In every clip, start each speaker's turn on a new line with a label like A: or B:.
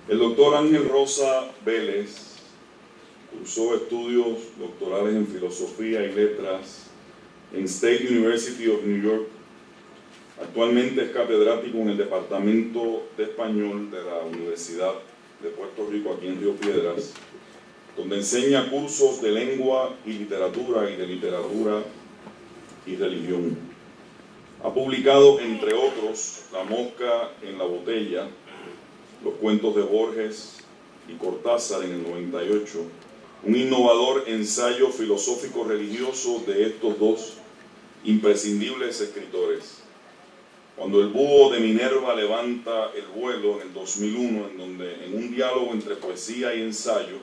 A: El doctor Ángel Rosa Vélez cursó estudios doctorales en Filosofía y Letras en State University of New York. Actualmente es catedrático en el Departamento de Español de la Universidad de Puerto Rico, aquí en Río Piedras, donde enseña cursos de lengua y literatura y de literatura y religión. Ha publicado, entre otros, La mosca en la botella, los cuentos de Borges y Cortázar en el 98, un innovador ensayo filosófico religioso de estos dos imprescindibles escritores. Cuando el búho de Minerva levanta el vuelo en el 2001, en donde en un diálogo entre poesía y ensayo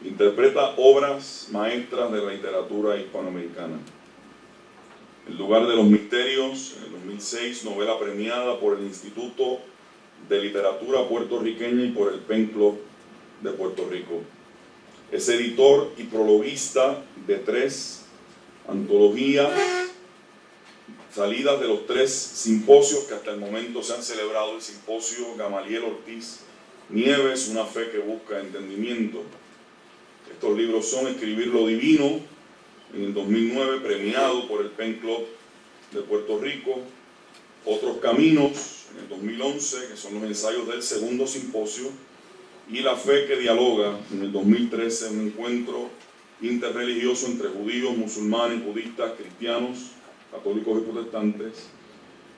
A: interpreta obras maestras de la literatura hispanoamericana. El lugar de los misterios, en el 2006, novela premiada por el Instituto de Literatura Puertorriqueña y por el Pen Club de Puerto Rico. Es editor y prologuista de 3 antologías, salidas de los 3 simposios que hasta el momento se han celebrado: el simposio Gamaliel Ortiz Nieves, Una fe que busca entendimiento. Estos libros son Escribir lo Divino, en el 2009, premiado por el Pen Club de Puerto Rico; Otros Caminos, en el 2011, que son los ensayos del segundo simposio; y La Fe que Dialoga, en el 2013, un encuentro interreligioso entre judíos, musulmanes, budistas, cristianos, católicos y protestantes,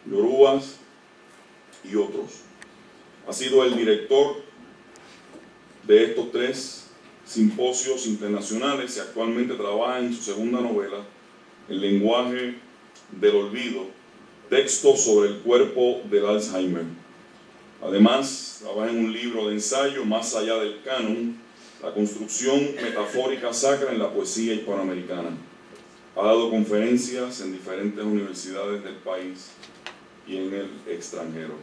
A: yorubas y otros. Ha sido el director de estos 3 simposios internacionales y actualmente trabaja en su segunda novela, El lenguaje del olvido, texto sobre el cuerpo del Alzheimer. Además, trabaja en un libro de ensayo, Más allá del canon, la construcción metafórica sacra en la poesía hispanoamericana. Ha dado conferencias en diferentes universidades del país y en el extranjero.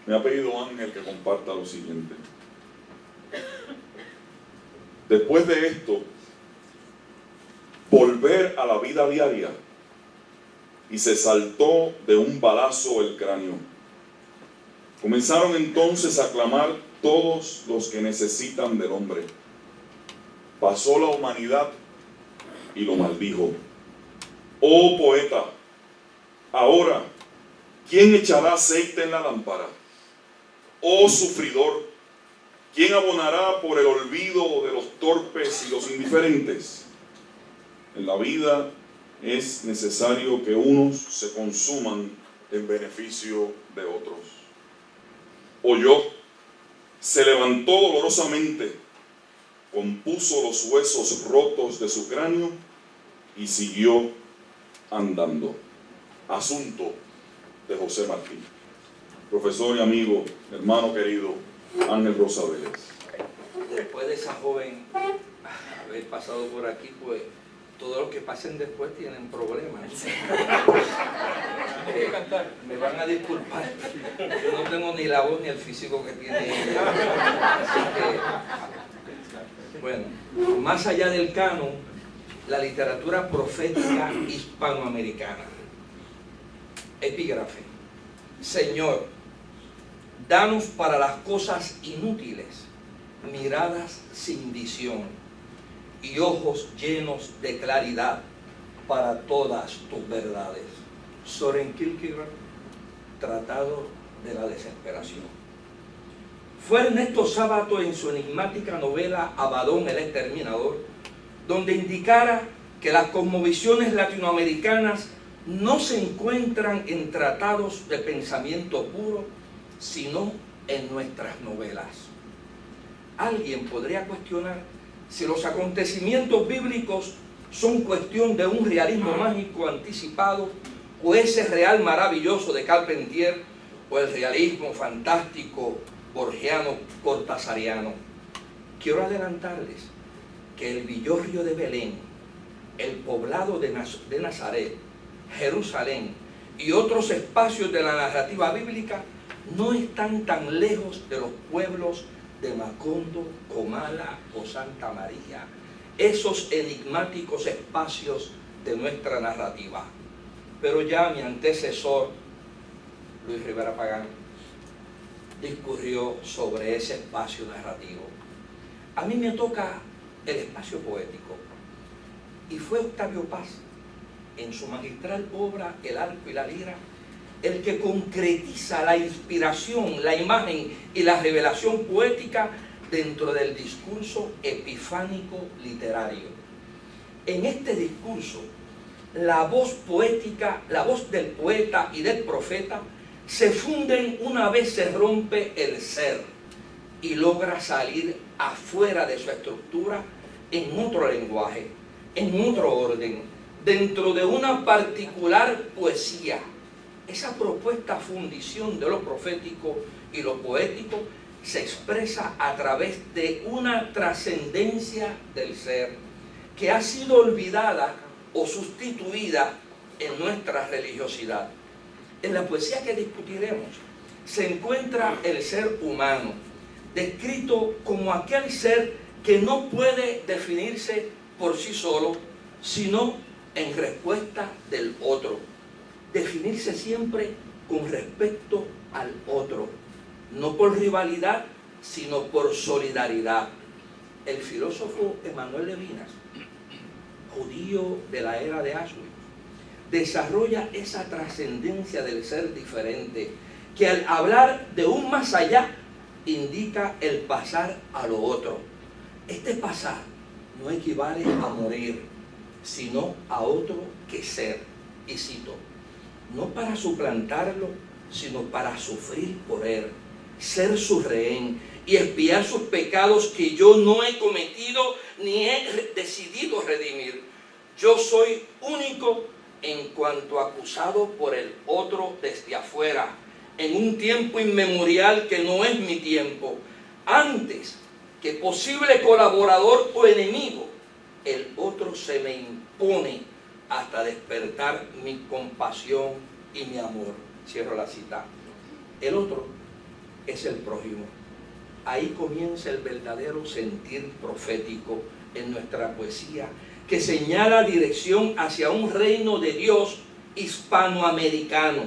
A: Me ha pedido Ángel que comparta lo siguiente. Después de esto, volver a la vida diaria, y se saltó de un balazo el cráneo. Comenzaron entonces a clamar todos los que necesitan del hombre. Pasó la humanidad y lo maldijo. Oh poeta, ahora, ¿quién echará aceite en la lámpara? Oh sufridor, ¿quién abonará por el olvido de los torpes y los indiferentes? En la vida es necesario que unos se consuman en beneficio de otros. Oyó, se levantó dolorosamente, compuso los huesos rotos de su cráneo y siguió andando. Asunto de José Martí. Profesor y amigo, hermano querido, Ángel Rosa Vélez.
B: Después de esa joven haber pasado por aquí, pues todos los que pasen después tienen problemas. Me van a disculpar. Yo no tengo ni la voz ni el físico que tiene ella. Así que, bueno, más allá del canon, la literatura profética hispanoamericana. Epígrafe. Señor, danos para las cosas inútiles miradas sin visión y ojos llenos de claridad para todas tus verdades. Soren Kierkegaard, Tratado de la Desesperación. Fue Ernesto Sábato en su enigmática novela Abadón el Exterminador, donde indicara que las cosmovisiones latinoamericanas no se encuentran en tratados de pensamiento puro, sino en nuestras novelas. Alguien podría cuestionar si los acontecimientos bíblicos son cuestión de un realismo mágico anticipado, o ese real maravilloso de Carpentier, o el realismo fantástico borgiano cortasariano. Quiero adelantarles que el villorrio de Belén, el poblado de Nazaret, Jerusalén y otros espacios de la narrativa bíblica no están tan lejos de los pueblos de Macondo, Comala o Santa María, esos enigmáticos espacios de nuestra narrativa. Pero ya mi antecesor, Luis Rivera Pagán, discurrió sobre ese espacio narrativo. A mí me toca el espacio poético, y fue Octavio Paz, en su magistral obra El arco y la lira, el que concretiza la inspiración, la imagen y la revelación poética dentro del discurso epifánico literario. En este discurso, la voz poética, la voz del poeta y del profeta se funden una vez se rompe el ser y logra salir afuera de su estructura en otro lenguaje, en otro orden, dentro de una particular poesía. Esa propuesta fundición de lo profético y lo poético se expresa a través de una trascendencia del ser que ha sido olvidada o sustituida en nuestra religiosidad. En la poesía que discutiremos se encuentra el ser humano, descrito como aquel ser que no puede definirse por sí solo, sino en respuesta del otro. Definirse siempre con respecto al otro, no por rivalidad, sino por solidaridad. El filósofo Emmanuel Levinas, judío de la era de Auschwitz, desarrolla esa trascendencia del ser diferente, que al hablar de un más allá, indica el pasar a lo otro. Este pasar no equivale a morir, sino a otro que ser. Y cito, no para suplantarlo, sino para sufrir por él, ser su rehén y expiar sus pecados que yo no he cometido ni he decidido redimir. Yo soy único en cuanto acusado por el otro desde afuera, en un tiempo inmemorial que no es mi tiempo. Antes que posible colaborador o enemigo, el otro se me impone hasta despertar mi compasión y mi amor. Cierro la cita. El otro es el prójimo. Ahí comienza el verdadero sentir profético en nuestra poesía, que señala dirección hacia un reino de Dios hispanoamericano.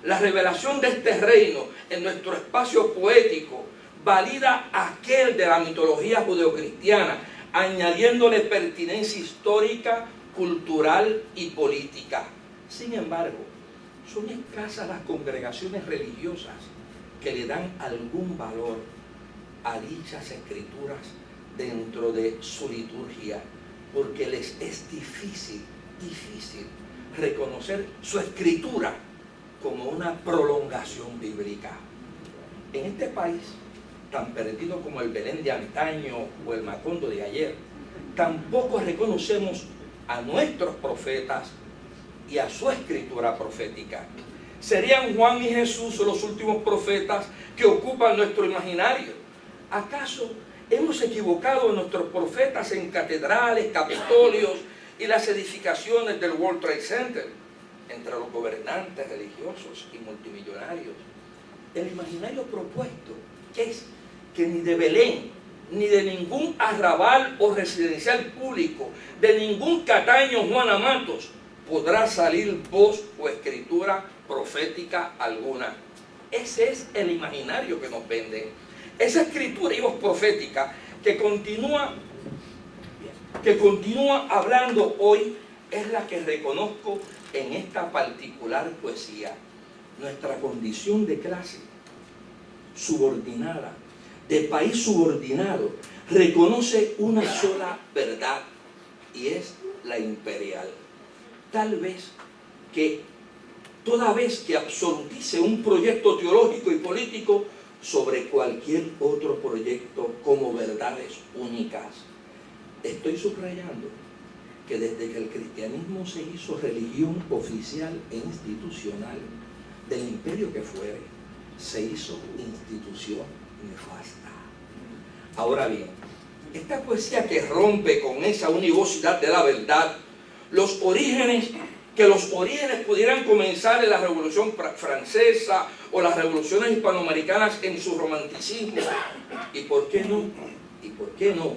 B: La revelación de este reino en nuestro espacio poético valida aquel de la mitología judeocristiana, añadiéndole pertinencia histórica, cultural y política. Sin embargo, son escasas las congregaciones religiosas que le dan algún valor a dichas escrituras dentro de su liturgia, porque les es difícil reconocer su escritura como una prolongación bíblica. En este país, tan perdido como el Belén de antaño o el Macondo de ayer, tampoco reconocemos a nuestros profetas y a su escritura profética. ¿Serían Juan y Jesús los últimos profetas que ocupan nuestro imaginario? ¿Acaso hemos equivocado a nuestros profetas en catedrales, capitolios y las edificaciones del World Trade Center, entre los gobernantes religiosos y multimillonarios? El imaginario propuesto es que ni de Belén, ni de ningún arrabal o residencial público, de ningún Cataño Juana Matos, podrá salir voz o escritura profética alguna. Ese es el imaginario que nos venden. Esa escritura y voz profética que continúa hablando hoy es la que reconozco en esta particular poesía. Nuestra condición de clase subordinada, de país subordinado, reconoce una sola verdad, y es la imperial. Toda vez que absolutice un proyecto teológico y político sobre cualquier otro proyecto como verdades únicas. Estoy subrayando que desde que el cristianismo se hizo religión oficial e institucional del imperio que fuere, se hizo institución nefasta. Ahora bien, esta poesía que rompe con esa univocidad de la verdad, los orígenes pudieran comenzar en la Revolución Francesa o las revoluciones hispanoamericanas en su romanticismo. ¿Y por qué no?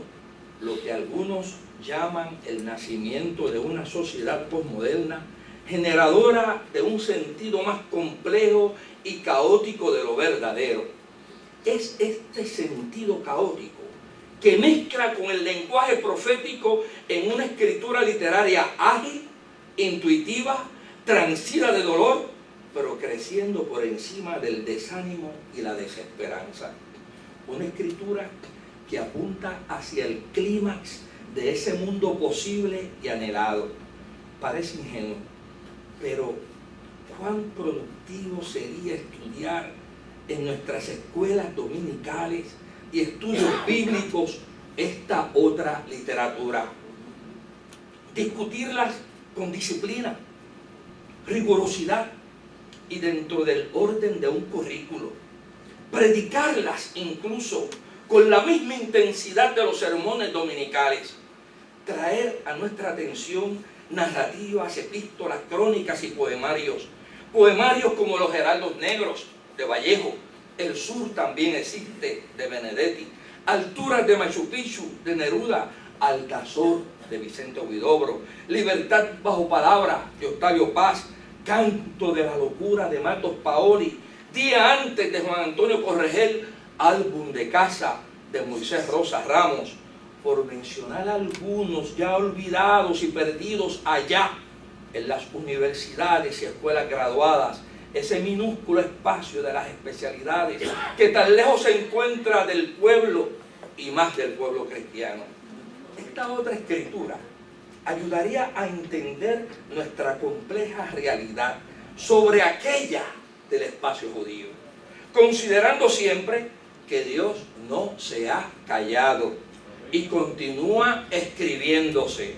B: Lo que algunos llaman el nacimiento de una sociedad posmoderna, generadora de un sentido más complejo y caótico de lo verdadero. es este sentido caótico que mezcla con el lenguaje profético en una escritura literaria ágil, intuitiva, transida de dolor, pero creciendo por encima del desánimo y la desesperanza. Una escritura que apunta hacia el clímax de ese mundo posible y anhelado. Parece ingenuo, pero cuán productivo sería estudiar en nuestras escuelas dominicales y estudios bíblicos esta otra literatura. Discutirlas con disciplina, rigurosidad y dentro del orden de un currículo. Predicarlas incluso con la misma intensidad de los sermones dominicales. Traer a nuestra atención narrativas, epístolas, crónicas y poemarios. Poemarios como los Heraldos Negros de Vallejo. El Sur también existe de Benedetti. Alturas de Machu Picchu de Neruda. Altazor de Vicente Huidobro. Libertad bajo palabra de Octavio Paz. Canto de la locura de Matos Paoli. Día antes de Juan Antonio Corregel. Álbum de casa de Moisés Rosa Ramos. Por mencionar algunos ya olvidados y perdidos allá en las universidades y escuelas graduadas, ese minúsculo espacio de las especialidades que tan lejos se encuentra del pueblo y más del pueblo cristiano. Esta otra escritura ayudaría a entender nuestra compleja realidad sobre aquella del espacio judío, considerando siempre que Dios no se ha callado y continúa escribiéndose.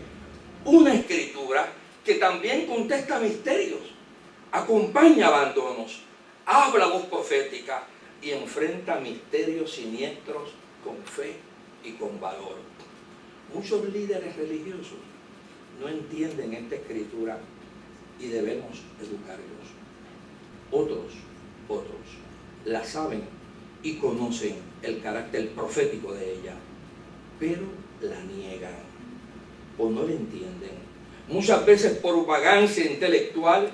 B: Una escritura que también contesta misterios, acompaña abandonos, habla voz profética y enfrenta misterios siniestros con fe y con valor. Muchos líderes religiosos no entienden esta escritura y debemos educarlos. Otros la saben y conocen el carácter profético de ella, pero la niegan o no la entienden. Muchas veces por vagancia intelectual,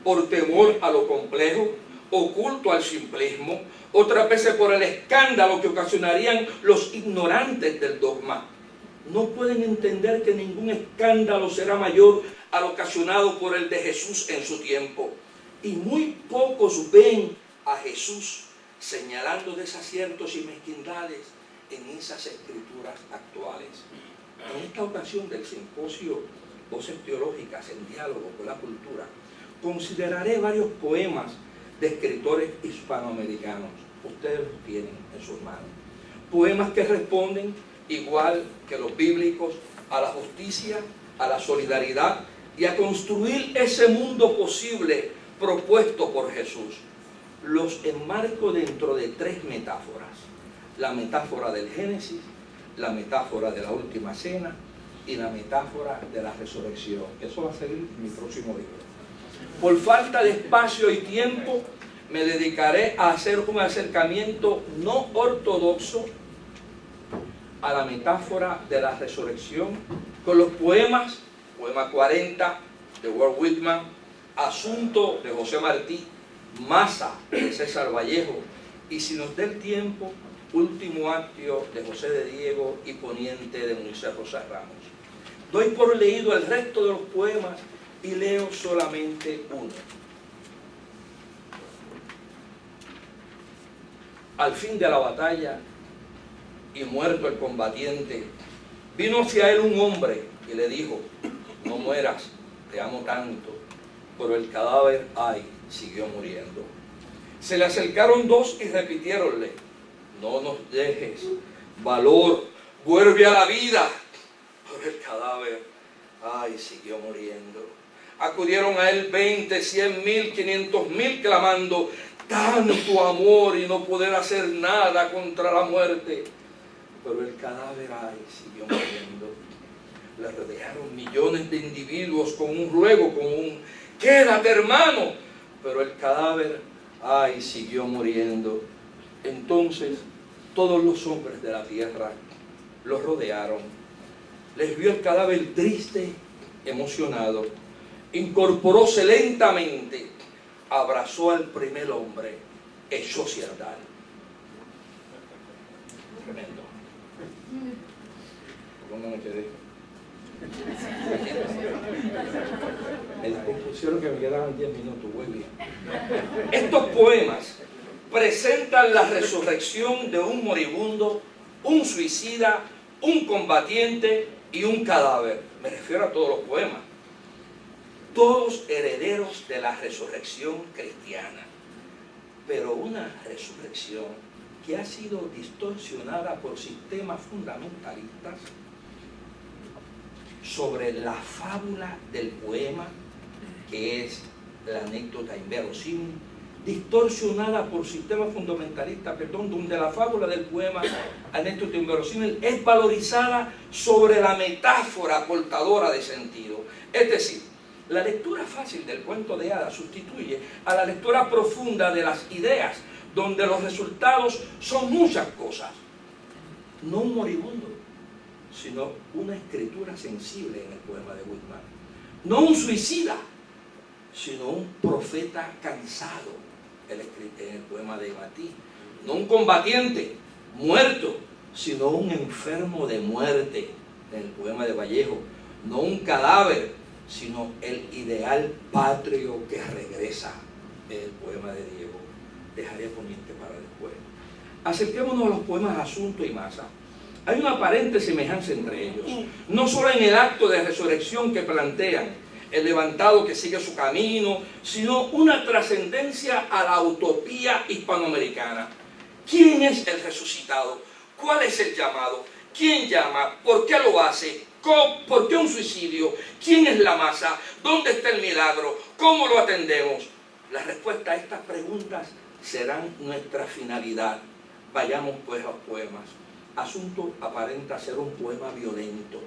B: por temor a lo complejo, oculto al simplismo, otras veces por el escándalo que ocasionarían los ignorantes del dogma. No pueden entender que ningún escándalo será mayor al ocasionado por el de Jesús en su tiempo. Y muy pocos ven a Jesús señalando desaciertos y mezquindades en esas escrituras actuales. En esta ocasión del simposio Voces Teológicas en Diálogo con la Cultura, consideraré varios poemas de escritores hispanoamericanos. Ustedes los tienen en sus manos. Poemas que responden, igual que los bíblicos, a la justicia, a la solidaridad y a construir ese mundo posible propuesto por Jesús. Los enmarco dentro de tres metáforas: la metáfora del Génesis, la metáfora de la última cena y la metáfora de la resurrección. Eso va a ser mi próximo libro. Por falta de espacio y tiempo, me dedicaré a hacer un acercamiento no ortodoxo a la metáfora de la resurrección con los poemas: poema 40 de Walt Whitman, Asunto de José Martí, Masa de César Vallejo y, si nos da el tiempo, Último Actio de José de Diego y Poniente de Moisés Rosa Ramos. Doy por leído el resto de los poemas y leo solamente uno. Al fin de la batalla y muerto el combatiente, vino hacia él un hombre y le dijo: no mueras, te amo tanto. Pero el cadáver, ay, siguió muriendo. Se le acercaron dos y repitiéronle: no nos dejes, valor, vuelve a la vida. Pero el cadáver, ay, siguió muriendo. Acudieron a él 20, 100,000, 500,000 clamando: tanto amor y no poder hacer nada contra la muerte. Pero el cadáver, ay, siguió muriendo. Le rodearon millones de individuos con un ruego común: quédate, hermano. Pero el cadáver, ay, siguió muriendo. Entonces todos los hombres de la tierra los rodearon. Les vio el cadáver triste, emocionado. Incorporóse lentamente, abrazó al primer hombre, echóse a andar. quedé. Me compusieron que me quedaban 10 minutos, muy bien. Estos poemas presentan la resurrección de un moribundo, un suicida, un combatiente y un cadáver. Me refiero a todos los poemas. Todos herederos de la resurrección cristiana. Pero una resurrección que ha sido distorsionada por sistemas fundamentalistas sobre la fábula del poema, que es la anécdota inverosímil, distorsionada por sistemas fundamentalistas, donde la fábula del poema, anécdota inverosímil, es valorizada sobre la metáfora portadora de sentido. Es decir, la lectura fácil del cuento de hadas sustituye a la lectura profunda de las ideas, donde los resultados son muchas cosas. No un moribundo, sino una escritura sensible en el poema de Whitman. No un suicida, sino un profeta cansado en el poema de Matí. No un combatiente muerto, sino un enfermo de muerte en el poema de Vallejo. No un cadáver, sino el ideal patrio que regresa en el poema de Diego. Dejaré poniente para después. Acerquémonos a los poemas Asunto y Masa. Hay una aparente semejanza entre ellos, no solo en el acto de resurrección que plantean, el levantado que sigue su camino, sino una trascendencia a la utopía hispanoamericana. ¿Quién es el resucitado? ¿Cuál es el llamado? ¿Quién llama? ¿Por qué lo hace? ¿Por qué un suicidio? ¿Quién es la masa? ¿Dónde está el milagro? ¿Cómo lo atendemos? La respuesta a estas preguntas serán nuestra finalidad. Vayamos pues a los poemas. Asunto aparenta ser un poema violento,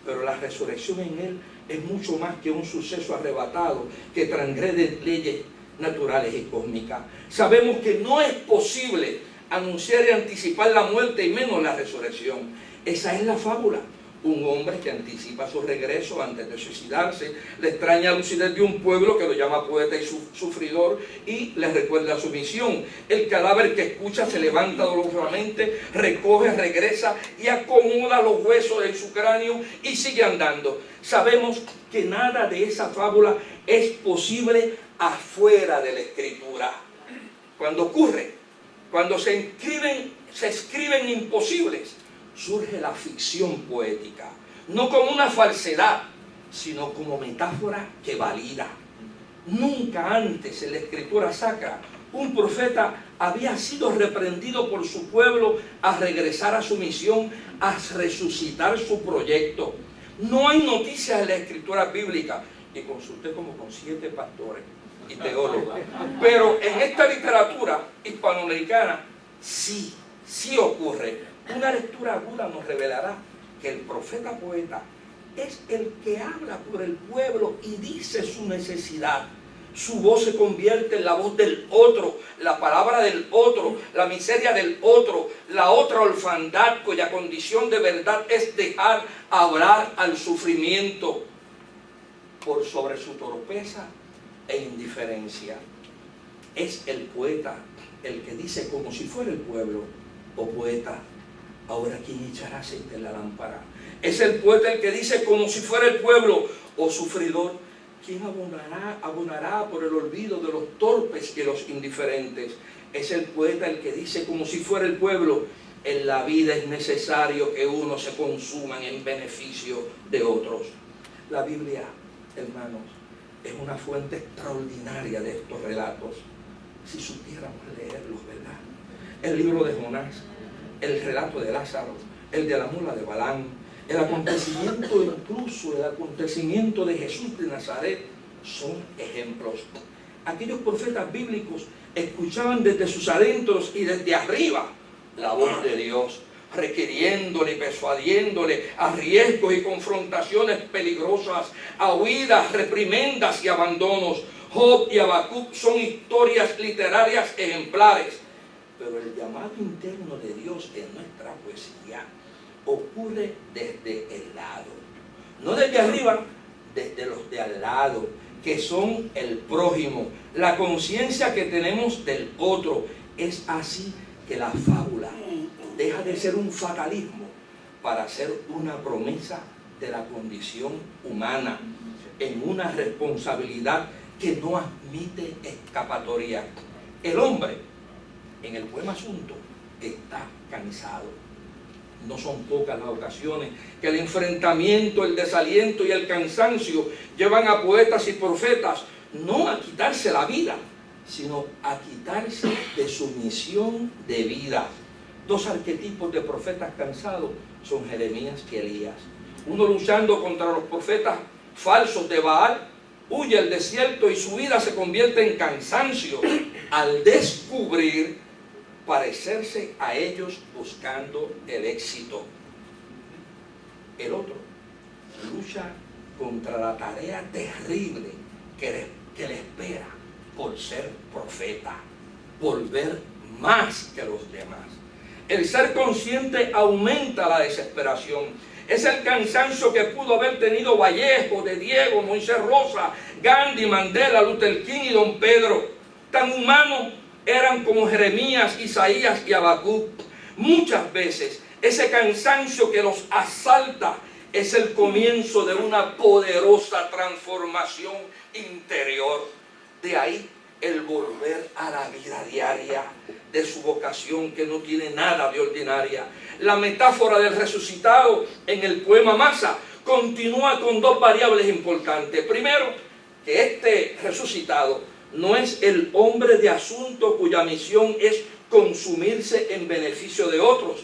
B: pero la resurrección en él es mucho más que un suceso arrebatado que transgrede leyes naturales y cósmicas. Sabemos que no es posible anunciar y anticipar la muerte y menos la resurrección. Esa es la fábula. Un hombre que anticipa su regreso antes de suicidarse, la extraña lucidez de un pueblo que lo llama poeta y sufridor y le recuerda su misión. El cadáver que escucha se levanta dolorosamente, recoge, regresa y acomoda los huesos en su cráneo y sigue andando. Sabemos que nada de esa fábula es posible afuera de la escritura. Cuando ocurre, cuando se escriben imposibles, surge la ficción poética, no como una falsedad, sino como metáfora que valida. Nunca antes en la escritura sacra un profeta había sido reprendido por su pueblo a regresar a su misión, a resucitar su proyecto. No hay noticias en la escritura bíblica, y consulté como con 7 pastores y teólogos, pero en esta literatura hispanoamericana sí ocurre. Una lectura aguda nos revelará que el profeta poeta es el que habla por el pueblo y dice su necesidad. Su voz se convierte en la voz del otro, la palabra del otro, la miseria del otro, la otra orfandad cuya condición de verdad es dejar hablar al sufrimiento por sobre su torpeza e indiferencia. Es el poeta el que dice como si fuera el pueblo: oh poeta, ahora ¿quién echará aceite en la lámpara? Es el poeta el que dice como si fuera el pueblo: oh sufridor, ¿quién abonará por el olvido de los torpes y los indiferentes? Es el poeta el que dice como si fuera el pueblo: en la vida es necesario que unos se consuman en beneficio de otros. La Biblia, hermanos, es una fuente extraordinaria de estos relatos, si supiéramos leerlos, ¿verdad? El libro de Jonás, el relato de Lázaro, el de la mula de Balaam, el acontecimiento de Jesús de Nazaret son ejemplos. Aquellos profetas bíblicos escuchaban desde sus adentros y desde arriba la voz de Dios, requiriéndole y persuadiéndole a riesgos y confrontaciones peligrosas, a huidas, reprimendas y abandonos. Job y Habacuc son historias literarias ejemplares. Pero el llamado interno de Dios en nuestra poesía ocurre desde el lado, no desde arriba, desde los de al lado, que son el prójimo, la conciencia que tenemos del otro. Es así que la fábula deja de ser un fatalismo para hacer una promesa de la condición humana en una responsabilidad que no admite escapatoria. El hombre, en el buen asunto, está cansado. No son pocas las ocasiones que el enfrentamiento, el desaliento y el cansancio llevan a poetas y profetas no a quitarse la vida, sino a quitarse de su misión de vida. Dos arquetipos de profetas cansados son Jeremías y Elías. Uno luchando contra los profetas falsos de Baal, huye al desierto y su vida se convierte en cansancio al descubrir parecerse a ellos buscando el éxito. El otro lucha contra la tarea terrible que le espera por ser profeta, por ver más que los demás. El ser consciente aumenta la desesperación. Es el cansancio que pudo haber tenido Vallejo, de Diego, Moisés Rosa, Gandhi, Mandela, Luther King y Don Pedro. Tan humanos eran como Jeremías, Isaías y Habacuc. Muchas veces ese cansancio que los asalta es el comienzo de una poderosa transformación interior. De ahí el volver a la vida diaria de su vocación, que no tiene nada de ordinaria. La metáfora del resucitado en el poema Masa continúa con dos variables importantes. Primero, que este resucitado no es el hombre de asunto cuya misión es consumirse en beneficio de otros.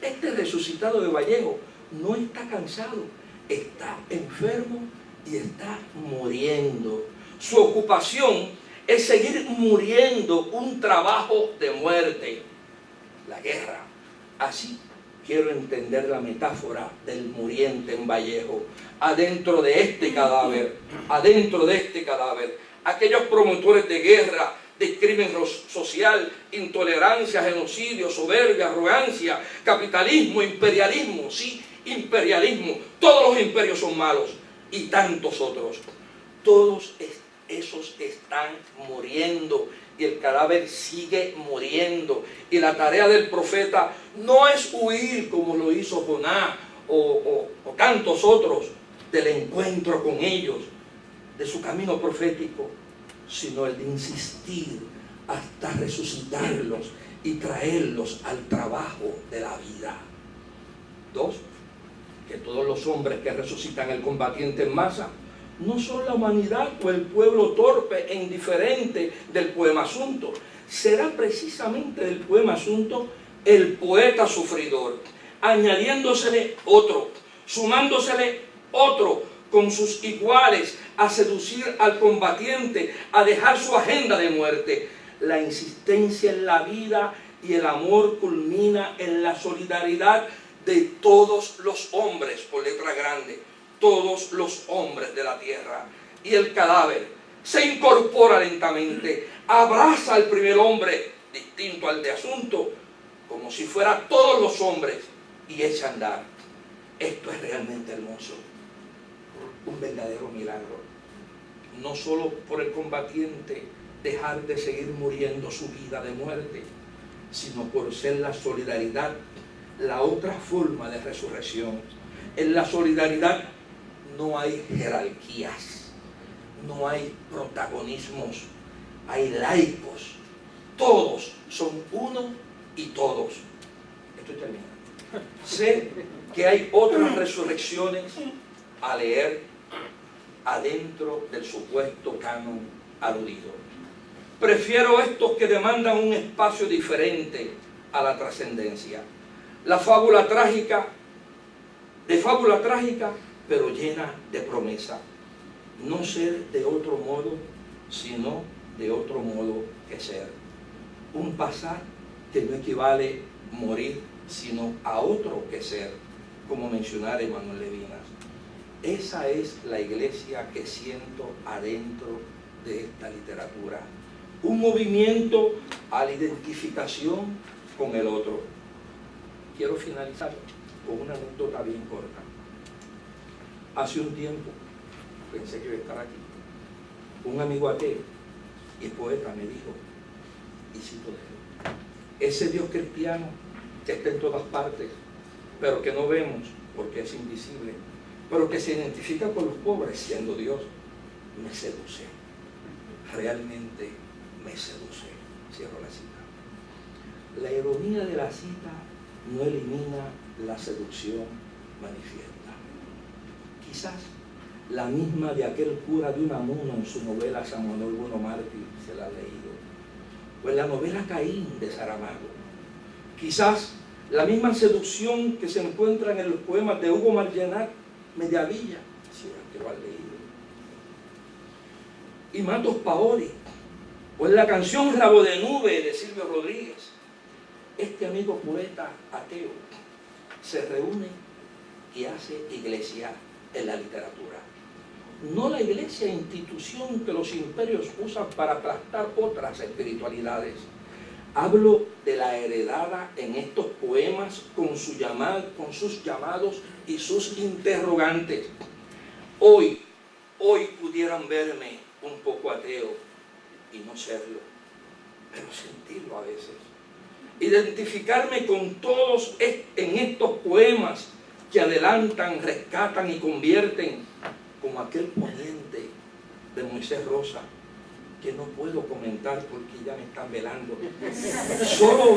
B: Este resucitado de Vallejo no está cansado, está enfermo y está muriendo. Su ocupación es seguir muriendo un trabajo de muerte, la guerra. Así quiero entender la metáfora del muriente en Vallejo. Adentro de este cadáver, aquellos promotores de guerra, de crimen social, intolerancia, genocidio, soberbia, arrogancia, capitalismo, imperialismo, sí, imperialismo, todos los imperios son malos y tantos otros. Todos esos están muriendo y el cadáver sigue muriendo. Y la tarea del profeta no es huir como lo hizo Jonás o tantos otros del encuentro con ellos, de su camino profético, sino el de insistir hasta resucitarlos y traerlos al trabajo de la vida. Dos, que todos los hombres que resucitan el combatiente en masa no son la humanidad o el pueblo torpe e indiferente del poema Asunto. Será precisamente del poema Asunto el poeta sufridor, añadiéndosele otro, sumándosele otro con sus iguales a seducir al combatiente, a dejar su agenda de muerte. La insistencia en la vida y el amor culmina en la solidaridad de todos los hombres, por letra grande, todos los hombres de la tierra. Y el cadáver se incorpora lentamente, abraza al primer hombre, distinto al de Asunto, como si fuera todos los hombres, y echa a andar. Esto es realmente hermoso, un verdadero milagro. No solo por el combatiente dejar de seguir muriendo su vida de muerte, sino por ser la solidaridad la otra forma de resurrección. En la solidaridad no hay jerarquías, no hay protagonismos, hay laicos. Todos son uno y todos. Estoy terminando. Sé que hay otras resurrecciones a leer adentro del supuesto canon aludido. Prefiero estos que demandan un espacio diferente a la trascendencia. La fábula trágica, pero llena de promesa. No ser de otro modo, sino de otro modo que ser. Un pasar que no equivale morir, sino a otro que ser, como mencionara Emmanuel Levinas. Esa es la iglesia que siento adentro de esta literatura. Un movimiento a la identificación con el otro. Quiero finalizar con una anécdota bien corta. Hace un tiempo, pensé que iba a estar aquí, un amigo ateo y poeta me dijo, y cito de él, ese Dios cristiano que está en todas partes, pero que no vemos porque es invisible, pero que se identifica con los pobres siendo Dios, me seduce. Realmente me seduce. Cierro la cita. La ironía de la cita no elimina la seducción manifiesta. Quizás la misma de aquel cura de Unamuno en su novela San Manuel Bueno Mártir, se la ha leído, o en la novela Caín de Saramago. Quizás la misma seducción que se encuentra en los poemas de Hugo Margenat, Mediavilla, si es que lo han leído, y Matos Paoli, o en la canción Rabo de Nube de Silvio Rodríguez. Este amigo poeta ateo se reúne y hace iglesia en la literatura. No la iglesia institución que los imperios usan para aplastar otras espiritualidades. Hablo de la heredada en estos poemas con sus llamados y sus interrogantes. Hoy pudieran verme un poco ateo y no serlo, pero sentirlo a veces. Identificarme con todos en estos poemas que adelantan, rescatan y convierten, como aquel poniente de Moisés Rosa, que no puedo comentar porque ya me están velando. Solo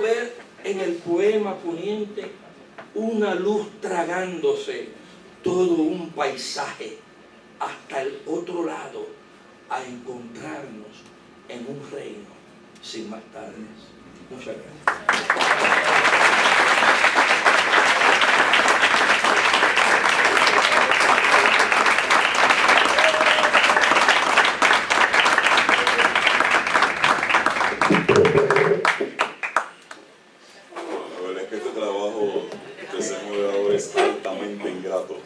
B: ver en el poema Poniente una luz tragándose todo un paisaje hasta el otro lado, a encontrarnos en un reino sin más tardes. Muchas gracias.
A: La verdad es que este trabajo de ser moderador es altamente ingrato.